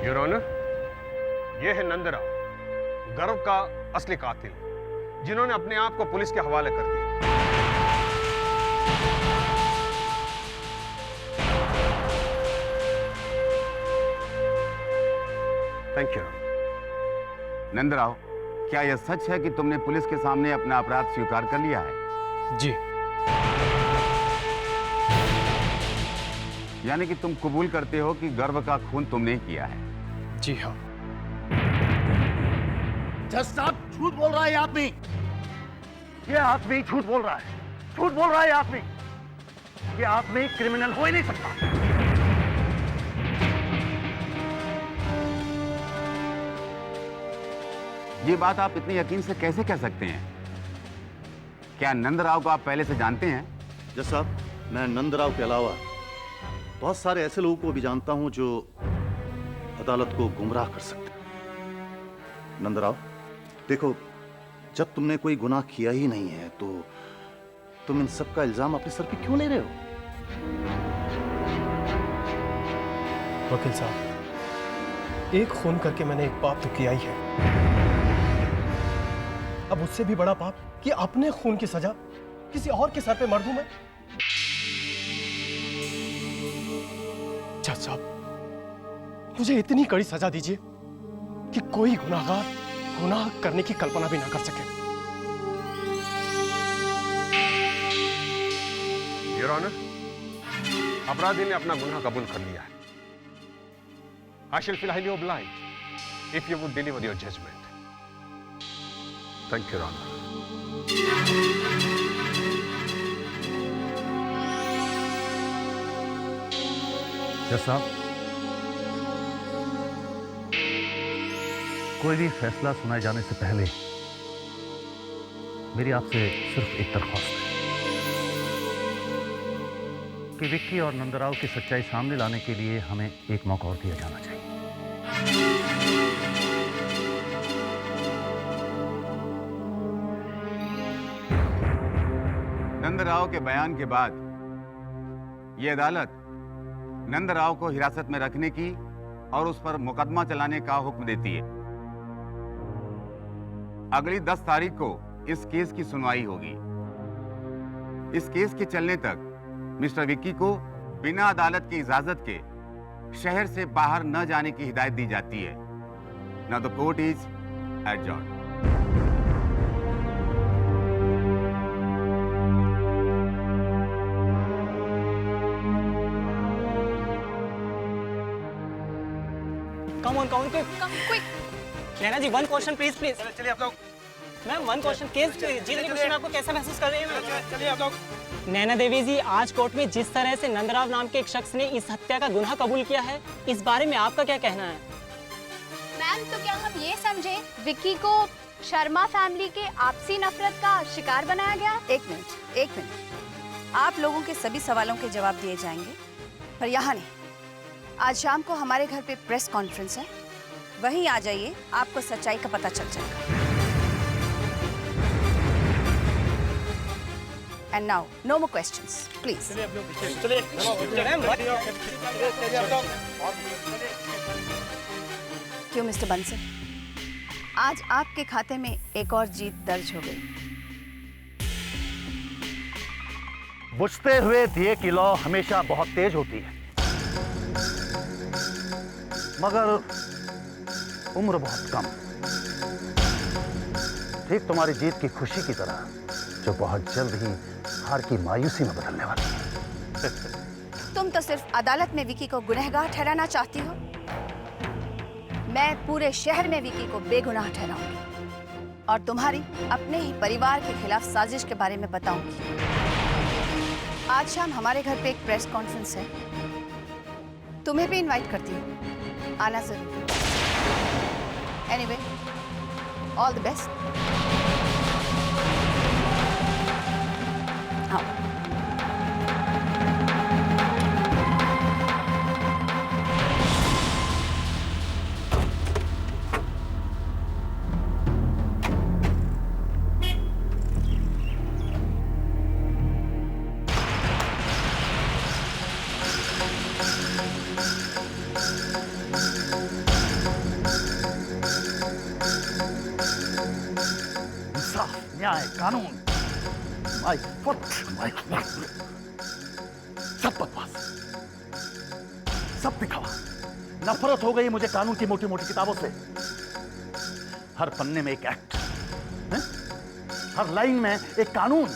Your honour, ये है नंदराव, गर्व का असली कातिल, जिन्होंने अपने आप को पुलिस के हवाले कर दिया। Thank you. नंदराव, क्या यह सच है कि तुमने पुलिस के सामने अपना अपराध स्वीकार कर लिया है? जी। यानी कि तुम कबूल करते हो कि गर्व का खून तुमने ही किया है? जी हाँ। जज साहब, झूठ बोल रहा है ये आदमी। ये आदमी झूठ बोल रहा है। झूठ बोल रहा है ये आदमी। ये आदमी क्रिमिनल हो ही नहीं सकता। ये बात आप इतने यकीन से कैसे कह सकते हैं? क्या नंदराव को आप पहले से जानते हैं? जज साहब, मैं नंदराव के अलावा बहुत सारे ऐसे लोगों को भी जानता हूं जो अदालत को गुमराह कर सकते हैं। नंदराव, देखो, जब तुमने कोई गुनाह किया ही नहीं है तो तुम इन सब का इल्जाम अपने सर पे क्यों ले रहे हो? वकील साहब, एक खून करके मैंने एक पाप तो किया ही है। अब उससे भी बड़ा पाप कि अपने खून की सजा किसी और के सर पे मर दूं मैं। जज साहब, मुझे इतनी कड़ी सजा दीजिए कि कोई गुनाहगार गुनाह करने की कल्पना भी ना कर सके। योर ऑनर, अपराधी ने अपना गुनाह कबूल कर लिया है। I shall feel highly obliged if you would deliver your judgment. Thank you, Your Honor. जज साहब, कोई भी फैसला सुनाए जाने से पहले मेरी आपसे सिर्फ एक दरख्वास्त है कि विक्की और नंदराव की सच्चाई सामने लाने के लिए हमें एक मौका और दिया जाना चाहिए। नंदराव के बयान के बाद यह अदालत नंदराव को हिरासत में रखने की और उस पर मुकदमा चलाने का हुक्म देती है। अगली 10 तारीख को इस केस की सुनवाई होगी। इस केस के चलने तक मिस्टर विक्की को बिना अदालत की इजाजत के शहर से बाहर न जाने की हिदायत दी जाती है। Now the court is adjourned. Come quick. Naina ji, one question please. चलिए आप लोग। Ma'am, one question. केस जीतने की खुशी में आपको कैसा महसूस कर रही हैं? चलिए आप लोग। नैना देवी जी, आज कोर्ट में जिस तरह से नंदराव नाम के एक शख्स ने इस हत्या का गुनाह कबूल किया है, इस बारे में आपका क्या कहना है? मैम, तो क्या हम ये समझे विक्की को शर्मा फैमिली के आपसी नफरत का शिकार बनाया गया? एक मिनट। आप लोगों के सभी सवालों के जवाब दिए जाएंगे, पर यहाँ नहीं। आज शाम को हमारे घर पे प्रेस कॉन्फ्रेंस है, वहीं आ जाइए, आपको सच्चाई का पता चल जाएगा। And now, no more questions, please. क्यों मिस्टर बंसल, आज आपके खाते में एक और जीत दर्ज हो गई। बुझते हुए दिए की लौ हमेशा बहुत तेज होती है, मगर उम्र बहुत कम। ठीक तुम्हारी जीत की खुशी की तरह, जो बहुत जल्द ही हार की मायूसी में बदलने वाली है। तुम तो सिर्फ अदालत में विकी को गुनहगार ठहराना चाहती हो। मैं पूरे शहर में विकी को बेगुनाह ठहराऊंगी और तुम्हारी अपने ही परिवार के खिलाफ साजिश के बारे में बताऊंगी। आज शाम हमारे घर पे एक प्रेस कॉन्फ्रेंस है, तुम्हें भी इनवाइट करती हूँ, आना जरूर। Anyway, all the best. न्याय, कानून, माय फुट, सब बकवास, सब दिखावा। नफरत हो गई मुझे कानून की मोटी मोटी किताबों से। हर पन्ने में एक एक्ट, हर लाइन में एक कानून,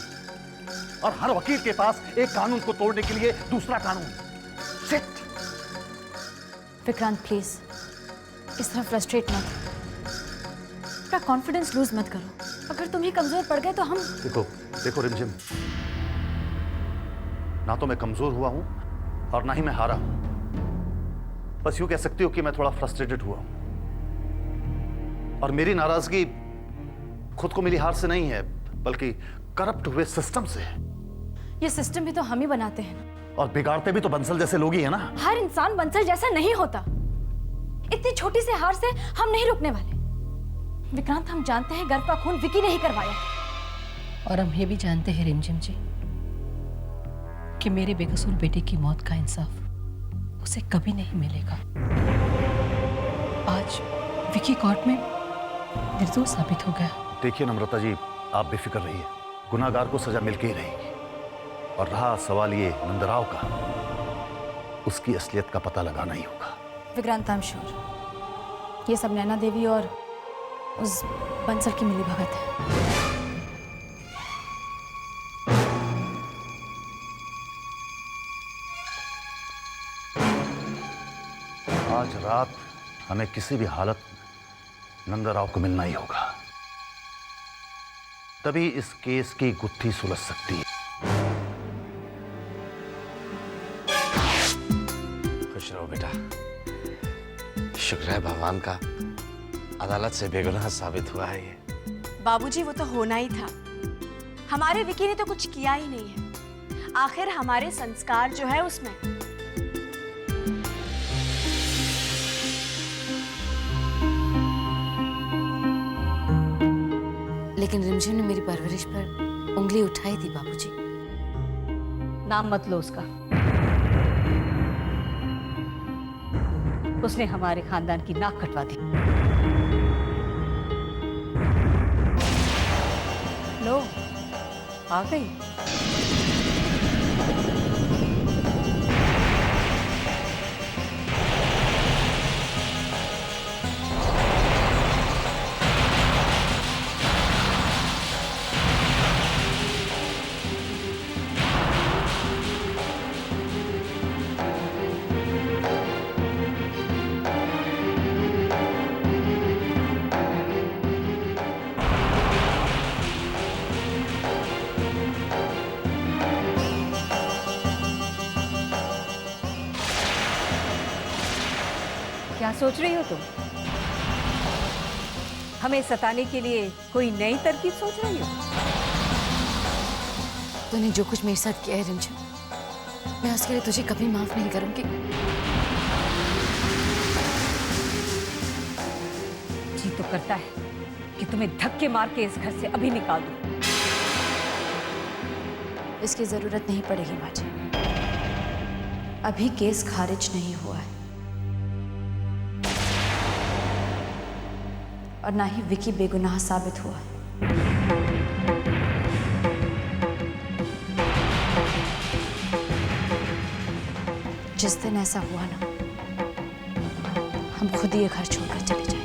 और हर वकील के पास एक कानून को तोड़ने के लिए दूसरा कानून। शिट। विक्रांत प्लीज इस तरह फ्रस्ट्रेट मत, अपना कॉन्फिडेंस लूज मत करो। अगर तुम ही कमजोर पड़ गए तो हम। देखो रिमझिम, ना तो मैं कमजोर हुआ हूं और ना ही मैं हारा हूं। बस यूं कह सकती हो कि मैं थोड़ा फ्रस्ट्रेटेड हुआ हूं, और मेरी नाराजगी खुद को मिली हार से नहीं है, बल्कि करप्ट हुए सिस्टम से है। ये सिस्टम भी तो हम ही बनाते हैं, और बिगाड़ते भी तो बंसल जैसे लोग ही है ना। हर इंसान बंसल जैसा नहीं होता। इतनी छोटी सी हार से हम नहीं रुकने वाले। विक्रांत, हम जानते हैं गर्भ का खून विकी ने ही करवाया, और हम ये भी जानते हैं रिमझिम जी कि मेरे बेकसूर बेटे की मौत का इंसाफ उसे कभी नहीं मिलेगा। आज विकी कोर्ट में निर्दोष साबित हो गया। देखिए नम्रता जी, आप बेफिक्र रहिए, गुनाहगार को सजा मिलके ही रहेगी। और रहा सवाल ये नंदराव का, उसकी असलियत का पता लगाना ही होगा। विक्रांत, आई एम श्योर ये सब नैना देवी और उस बंसल की मिलीभगत है। आज रात हमें किसी भी हालत नंदराव को मिलना ही होगा, तभी इस केस की गुत्थी सुलझ सकती है। खुश रहो बेटा, शुक्र है भगवान का, अदालत से बेगुनाह साबित हुआ है ये। बाबूजी, वो तो होना ही था। हमारे विकी ने तो कुछ किया ही नहीं है। आखिर हमारे संस्कार जो है उसमें। लेकिन रिमझिम ने मेरी परवरिश पर उंगली उठाई थी बाबूजी। नाम मत लो उसका। उसने हमारे खानदान की नाक कटवा दी। लो, आ गई। क्या सोच रही हो तुम? हमें सताने के लिए कोई नई तरकीब सोच रही हो? तूने जो कुछ मेरे साथ किया है रिमझिम, मैं उसके लिए तुझे कभी माफ नहीं करूंगी। जी तो करता है कि तुम्हें धक्के मार के इस घर से अभी निकाल दूं। इसकी जरूरत नहीं पड़ेगी माँ जी, अभी केस खारिज नहीं हुआ है, और ना ही विकी बेगुनाह साबित हुआ है। जिस दिन ऐसा हुआ ना, हम खुद ही ये घर छोड़कर चले जाएंगे।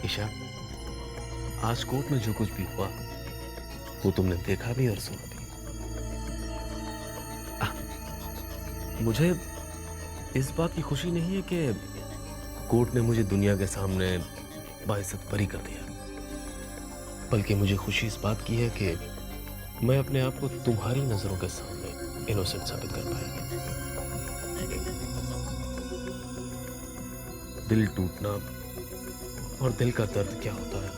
ईशा, आज कोर्ट में जो कुछ भी हुआ वो तुमने देखा भी और सुना भी। मुझे इस बात की खुशी नहीं है कि कोर्ट ने मुझे दुनिया के सामने बाइज्जत बरी कर दिया, बल्कि मुझे खुशी इस बात की है कि मैं अपने आप को तुम्हारी नजरों के सामने इनोसेंट साबित कर पाएगी। दिल टूटना और दिल का दर्द क्या होता है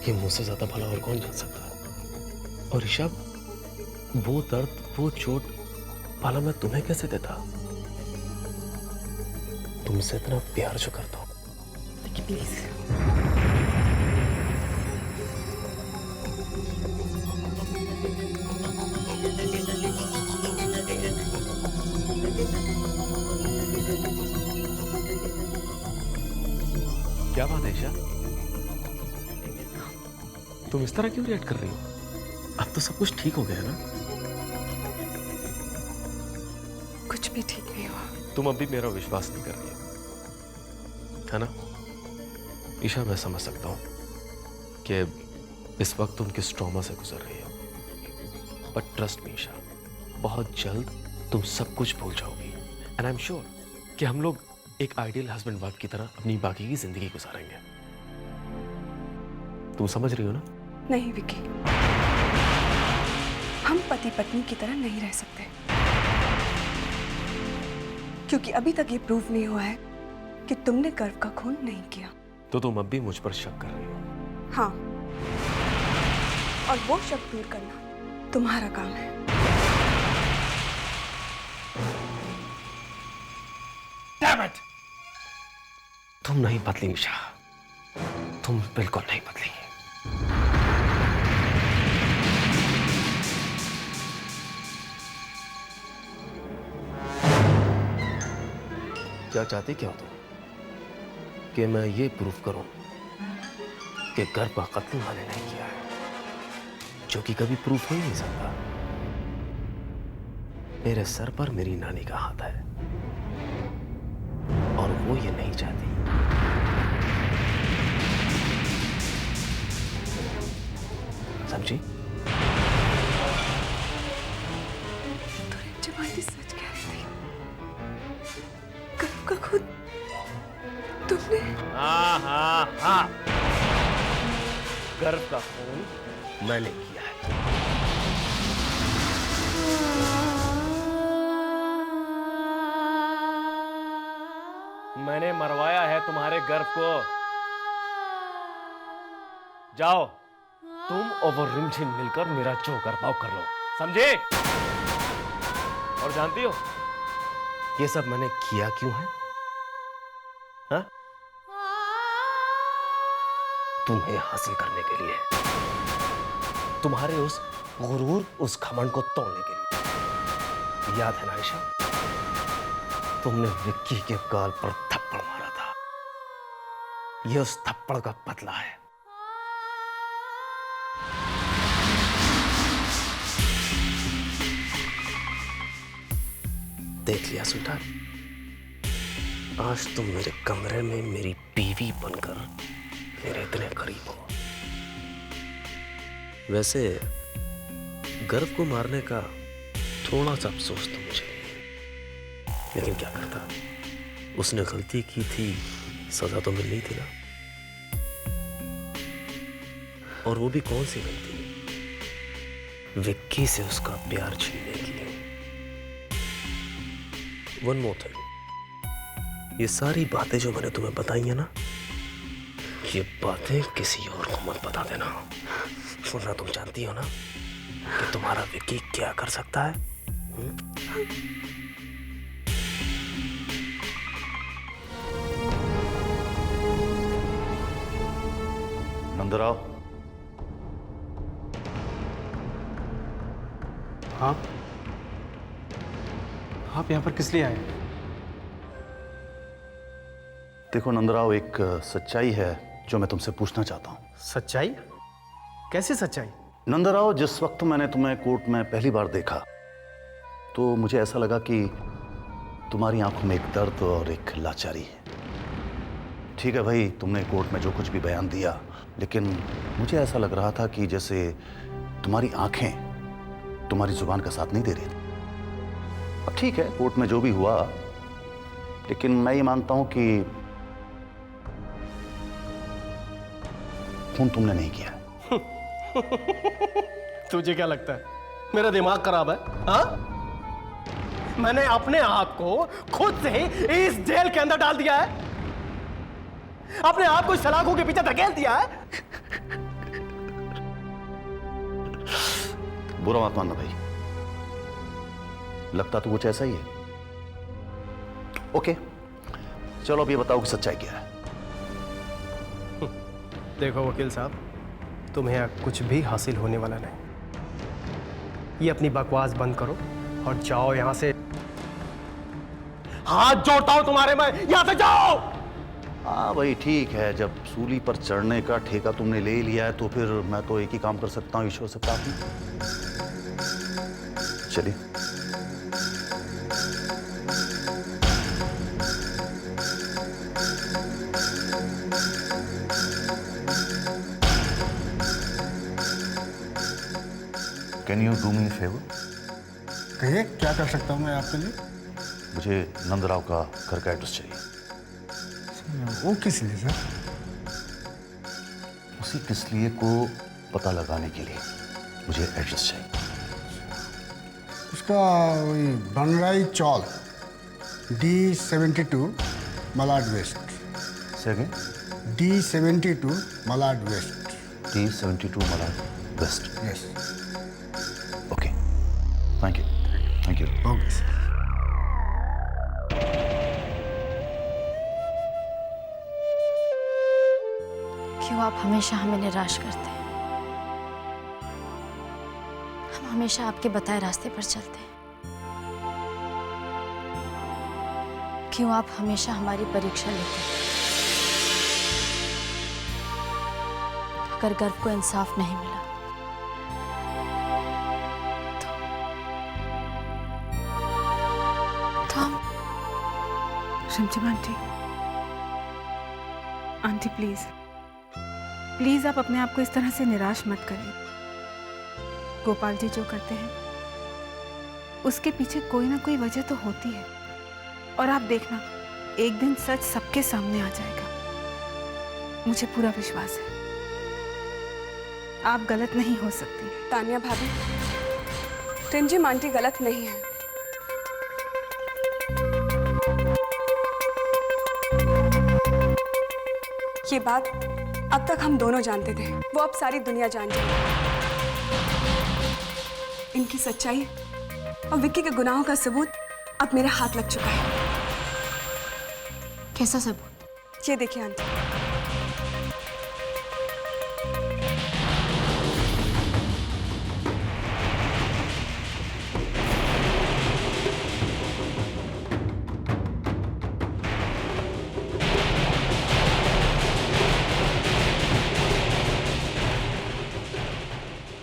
कि मुझसे ज्यादा भला और कौन जान सकता है। और ऋषभ, वो दर्द, वो चोट भला मैं तुम्हें कैसे देता? तुमसे इतना प्यार जो करता हूं। प्लीज क्या बात है ईशा? तुम इस तरह क्यों रिएक्ट कर रही हो? अब तो सब कुछ ठीक हो गया है ना? कुछ भी ठीक नहीं हुआ। तुम अब भी मेरा विश्वास नहीं कर रही है ना? ईशा, मैं समझ सकता हूं कि इस वक्त तुम किस ट्रॉमा से गुजर रही हो, बट ट्रस्ट मी ईशा, बहुत जल्द तुम सब कुछ भूल जाओगी। एंड आई एम श्योर कि हम लोग एक आइडियल हस्बैंड वाइफ की तरह अपनी बाकी की जिंदगी गुजारेंगे। तुम समझ रही हो ना? नहीं विकी, हम पति पत्नी की तरह नहीं रह सकते, क्योंकि अभी तक ये प्रूव नहीं हुआ है कि तुमने गर्व का खून नहीं किया। तो तुम अब भी मुझ पर शक कर रही हो? हाँ, और वो शक दूर करना तुम्हारा काम है। Damn it! तुम नहीं बदली ईशा, तुम बिल्कुल नहीं बदली। क्या चाहती क्या हो तुम? कि मैं ये प्रूफ करूं कि गर्भ का कत्ल मैंने नहीं किया है, जो कि कभी प्रूफ हो ही नहीं सकता। मेरे सर पर मेरी नानी का हाथ है और वो ये नहीं चाहती। समझी? तो रिंजम सच कह रही थी, गर्भ का खून तुमने? हाँ हाँ हाँ, गर्भ का खून मैंने किया है। मैंने मरवाया है तुम्हारे गर्भ को। जाओ तुम और वो रिमझिम मिलकर मेरा जो गर्भाव कर लो, समझे? और जानती हो ये सब मैंने किया क्यों है? हाँ? तुम्हें हासिल करने के लिए, तुम्हारे उस गुरूर, उस घमंड को तोड़ने के लिए। याद है ना आयशा, तुमने विक्की के गाल पर थप्पड़ मारा था, यह उस थप्पड़ का बदला है। देख लिया स्वीटहार्ट, आज तुम मेरे कमरे में मेरी बीवी बनकर मेरे इतने करीब हो। वैसे गर्व को मारने का थोड़ा सा अफसोस तो मुझे, लेकिन क्या करता, उसने गलती की थी, सजा तो मिलनी थी ना। और वो भी कौन सी गलती? विक्की से उसका प्यार छीनने की। वन मोर थिंग, ये सारी बातें जो मैंने तुम्हें बताई है ना, ये बातें किसी और को मत बता देना, वरना तुम जानती हो ना कि तुम्हारा विक्की क्या कर सकता है। नंदराव। हाँ, आप यहाँ पर किस लिए आए? देखो नंदराव, एक सच्चाई है जो मैं तुमसे पूछना चाहता हूँ। सच्चाई? कैसी सच्चाई? नंदराव, जिस वक्त मैंने तुम्हें कोर्ट में पहली बार देखा तो मुझे ऐसा लगा कि तुम्हारी आंखों में एक दर्द और एक लाचारी है। ठीक है भाई, तुमने कोर्ट में जो कुछ भी बयान दिया, लेकिन मुझे ऐसा लग रहा था कि जैसे तुम्हारी आंखें तुम्हारी जुबान का साथ नहीं दे रही थी। अब ठीक है, कोर्ट में जो भी हुआ, लेकिन मैं ये मानता हूं कि खून तुमने नहीं किया। तुझे क्या लगता है मेरा दिमाग खराब है? हाँ, मैंने अपने आप को खुद से ही इस जेल के अंदर डाल दिया है, अपने आप को सलाखों के पीछे धकेल दिया है। बुरा मत मानना भाई, लगता तो कुछ ऐसा ही है। ओके, चलो अब ये बताओ कि सच्चाई क्या है। देखो वकील साहब, तुम्हें यहाँ कुछ भी हासिल होने वाला नहीं। ये अपनी बकवास बंद करो और जाओ यहाँ से। हाथ जोड़ता हूं तुम्हारे, मैं यहाँ से जाओ। हाँ भाई ठीक है, जब सूली पर चढ़ने का ठेका तुमने ले लिया है तो फिर मैं तो एक ही काम कर सकता हूँ, ईश्वर से प्रार्थना। चलिए। Can you do me favour? कहिए, क्या कर सकता हूँ मैं आपके लिए? मुझे नंदराव का घर का एड्रेस चाहिए। वो किस लिए सर? उसी किस लिए को पता लगाने के लिए मुझे एड्रेस चाहिए। उसका वही Banrai chawl, D72 Malad west. Second? D72 Malad west. D72 Malad west. Yes. Okay, thank you. Thank you. Okay sir. क्यों आप हमेशा हमें निराश करते हैं? हम हमेशा आपके बताए रास्ते पर चलते हैं। क्यों आप हमेशा हमारी परीक्षा लेते हैं? अगर गर्व को इंसाफ नहीं मिला तो हम रिमझिम आंटी प्लीज प्लीज आप अपने आप को इस तरह से निराश मत करिए। गोपाल जी जो करते हैं उसके पीछे कोई ना कोई वजह तो होती है, और आप देखना एक दिन सच सबके सामने आ जाएगा। मुझे पूरा विश्वास है आप गलत नहीं हो सकती। तानिया भाभी, रिमझिम आंटी गलत नहीं है। ये बात अब तक हम दोनों जानते थे, वो अब सारी दुनिया जान जाएगी। इनकी सच्चाई और विक्की के गुनाहों का सबूत अब मेरे हाथ लग चुका है। कैसा सबूत? ये देखिए आंटी।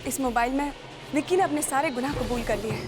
इस मोबाइल में विक्की ने अपने सारे गुनाह कबूल कर लिए हैं।